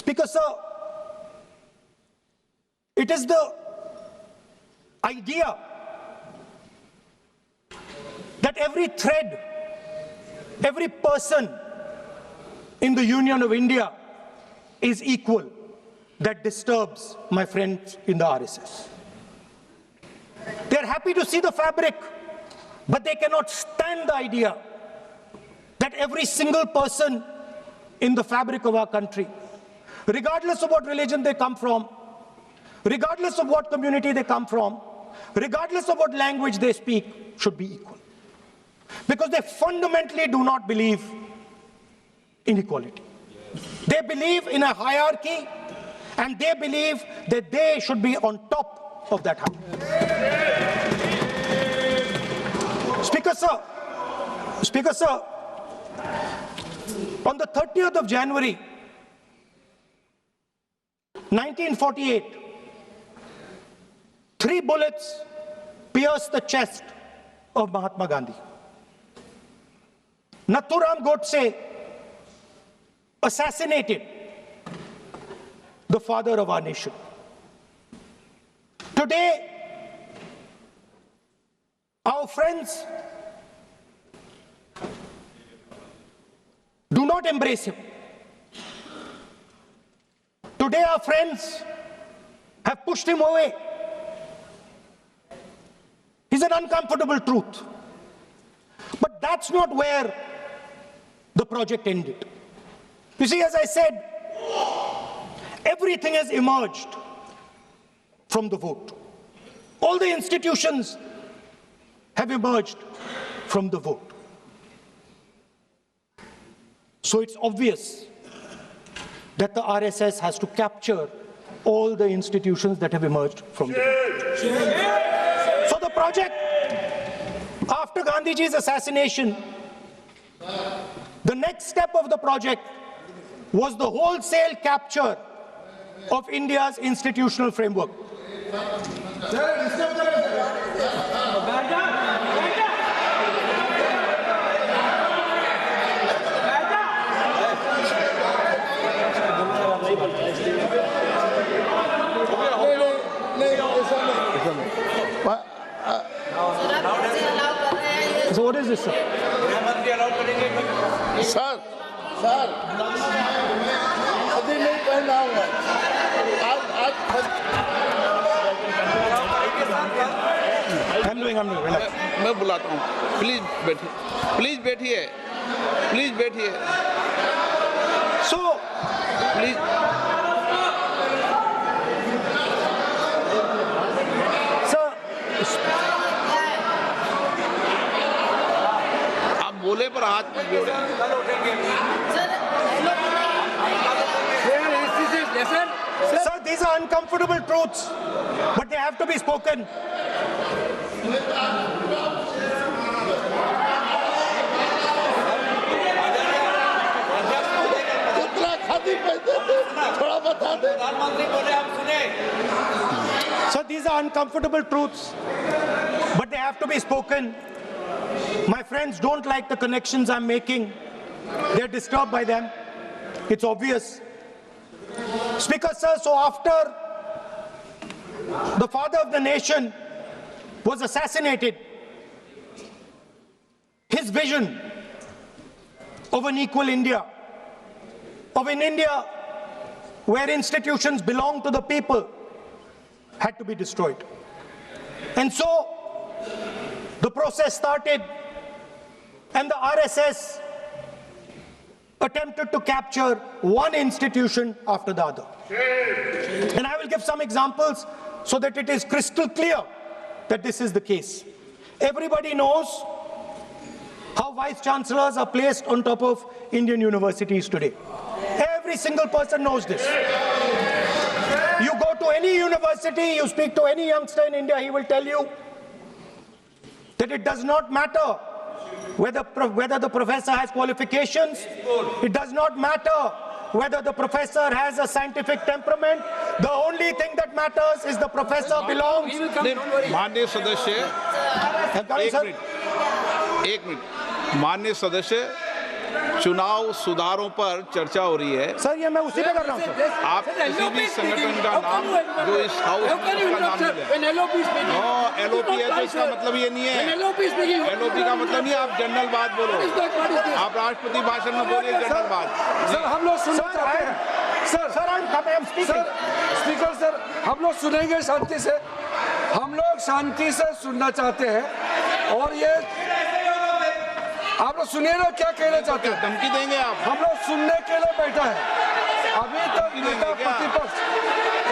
Speaker, sir, it is the idea that every thread, every person in the Union of India is equal that disturbs my friends in the RSS. They are happy to see the fabric, but they cannot stand the idea that every single person in the fabric of our country, regardless of what religion they come from, regardless of what community they come from, regardless of what language they speak, should be equal. Because they fundamentally do not believe in equality. They believe in a hierarchy, and they believe that they should be on top of that hierarchy. Speaker, sir, on the 30th of January, 1948, 3 bullets pierced the chest of Mahatma Gandhi. Nathuram Godse assassinated the father of our nation. Today, our friends do not embrace him. Today, our friends have pushed him away. It's an uncomfortable truth. But that's not where the project ended. You see, as I said, everything has emerged from the vote. All the institutions have emerged from the vote. So it's obvious that the RSS has to capture all the institutions that have emerged from the vote. So the project, after Gandhiji's assassination, the next step of the project was the wholesale capture of India's institutional framework. So what is this, sir? Sir, अभी नहीं पहना हुआ I'm doing. मैं बुलाता हूँ please बैठिए So, please sir, आप बोले पर हाथ मत जोड़े sir, these are uncomfortable truths, but they have to be spoken. थोड़ा बता दे So these are uncomfortable truths, but they have to be spoken. My friends don't like the connections I'm making. They're disturbed by them. It's obvious. Speaker, sir, so after the father of the nation was assassinated, his vision of an equal India, of an India where institutions belong to the people, had to be destroyed. And so the process started, and the RSS attempted to capture one institution after the other. And I will give some examples so that it is crystal clear that this is the case. Everybody knows how vice chancellors are placed on top of Indian universities today. Every single person knows this. You go to any university, you speak to any youngster in India, he will tell you that it does not matter whether the professor has qualifications, it does not matter whether the professor has a scientific temperament. The only thing that matters is the professor belongs. माननीय सदस्य एक minute माननीय सदस्य चुनाव सुधारों पर चर्चा हो रही है। सर ये मैं उसी पे कर रहा हूँ सर। आप किसी भी संगठन का नाम जो इस हाउस में उसका नाम नहीं लें। नो एलओपी है तो इसका मतलब ये नहीं है। एलओपी का मतलब नहीं है आप जनरल बात बोलो। आप राष्ट्रपति भाषण में बोलिए जनरल बात। सर हम लोग सुनना चाहते हैं। सर स्पीकर सर हम लोग सुनेंगे शांति से। हम लोग शांति से सुनना चाहते हैं और ये आप लोग सुनिए ना क्या कहना चाहते हैं। धमकी देंगे आप? हम लोग सुनने के लिए बैठा है। अभी तक नेता प्रतिपक्ष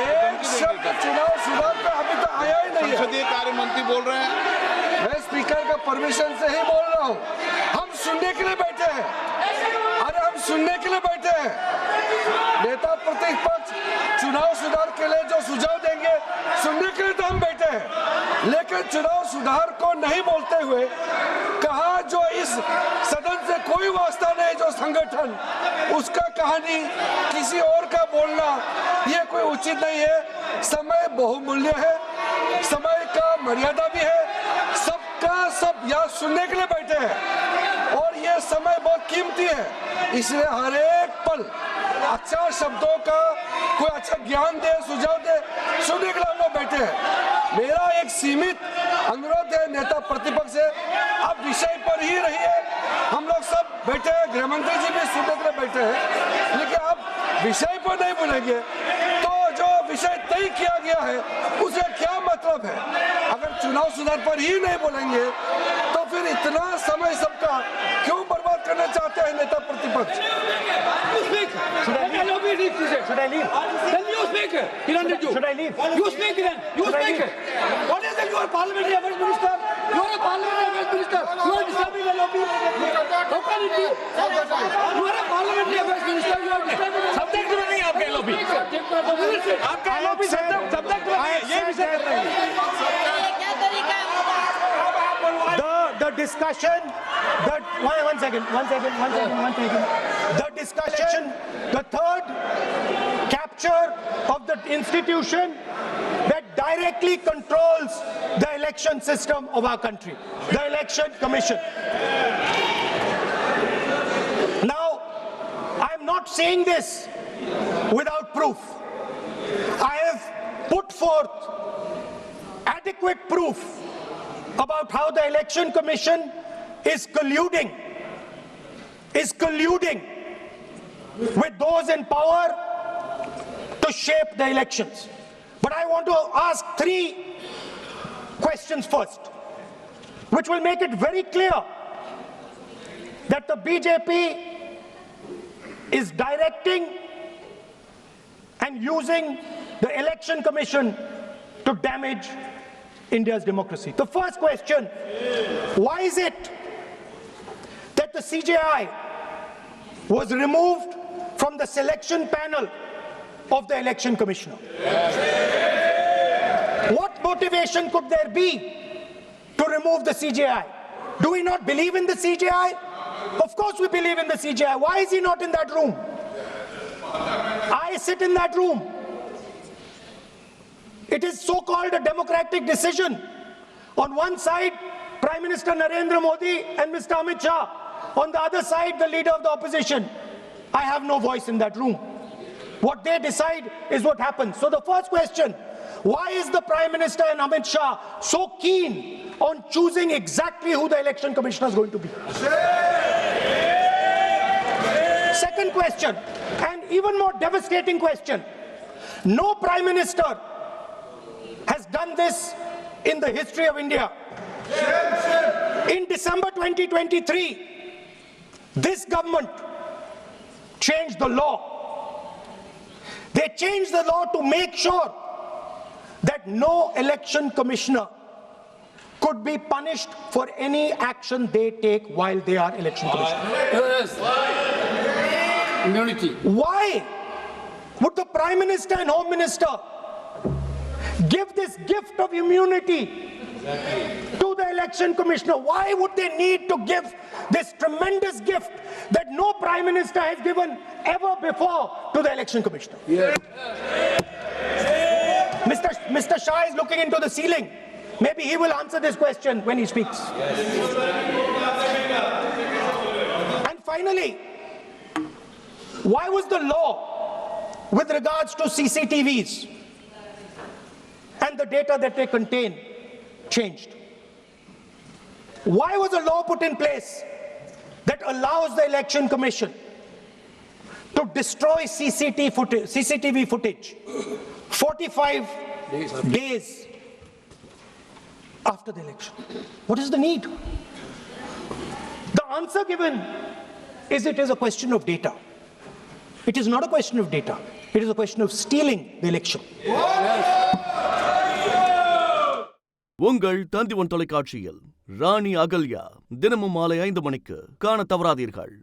एक शब्द चुनाव सुधार पे अभी तक आया ही नहीं है। संसदीय कार्य मंत्री बोल रहे हैं। मैं स्पीकर का परमिशन से ही बोल रहा हूँ। हम सुनने के लिए बैठे हैं। अरे हम सुनने के लिए बैठे हैं। नेता प्रतिपक्ष चुनाव सुधार के लिए जो सुझाव देंगे सुनने के लिए तो हम बैठे हैं, लेकिन चुनाव सुधार को नहीं बोलते हुए कहा जो इस सदन से कोई वास्ता नहीं, जो संगठन उसका कहानी किसी और का बोलना ये कोई उचित नहीं है। समय बहुमूल्य है, समय का मर्यादा भी है। सबका सब यहाँ सुनने के लिए बैठे हैं और ये समय बहुत कीमती है, इसलिए हर एक पल अच्छा शब्दों का कोई अच्छा ज्ञान दे, सुझाव दे, सुनने के लिए हम लोग बैठे हैं। मेरा एक सीमित अनुरोध है नेता प्रतिपक्ष से, आप विषय पर ही रहिए। हम लोग सब बैठे हैं, गृह मंत्री जी भी सुनने के लिए बैठे हैं, लेकिन आप विषय पर नहीं बोलेंगे तो जो विषय तय किया गया है उसे क्या मतलब है। अगर चुनाव सुधार पर ही नहीं बोलेंगे तो फिर इतना समय सबका क्यों बर्बाद करना चाहते हैं नेता प्रतिपक्ष। Should I leave? Then you speak. Should I leave? You speak then. You speak. What is it? You are parliamentary affairs minister. You are a parliamentary affairs minister. You are disturbing the lobby. How can it be? You are a parliamentary affairs minister. You are disturbing. Subject में नहीं आपके lobby. आपका lobby subject में नहीं. ये विषय कर रहे हैं. The discussion, one second. The discussion, the third capture of the institution that directly controls the election system of our country, the election commission. Now, I'm not saying this without proof. I have put forth adequate proof about how the election commission is colluding with those in power to shape the elections. But I want to ask three questions first, which will make it very clear that the BJP is directing and using the election commission to damage India's democracy. The first question, why is it that the CJI was removed from the selection panel of the election commissioner? What motivation could there be to remove the CJI? Do we not believe in the CJI? Of course we believe in the CJI. Why is he not in that room? I sit in that room. It is so-called a democratic decision. On one side, Prime Minister Narendra Modi and Mr. Amit Shah. On the other side, the leader of the opposition. I have no voice in that room. What they decide is what happens. So the first question, why is the Prime Minister and Amit Shah so keen on choosing exactly who the election commissioner is going to be? Second question, and even more devastating question, no Prime Minister has done this in the history of India. In December 2023, this government changed the law. They changed the law to make sure that no election commissioner could be punished for any action they take while they are election commissioners. Immunity. Why would the Prime Minister and Home Minister give this gift of immunity to the election commissioner? Why would they need to give this tremendous gift that no Prime Minister has given ever before to the election commissioner? Yes. Mr. Shah is looking into the ceiling. Maybe he will answer this question when he speaks. And finally, Finally, why was the law with regards to CCTVs and the data that they contain changed? Why was a law put in place that allows the Election Commission to destroy CCTV footage 45 days after the election? What is the need? The answer given is it is a question of data. It is not a question of data. It is a question of stealing the election. உங்கள் தந்தி one தொலைக்காட்சியில் ராணி அகல்யா தினமும் மாலை 5 மணிக்கு காண தவறாதீர்கள்.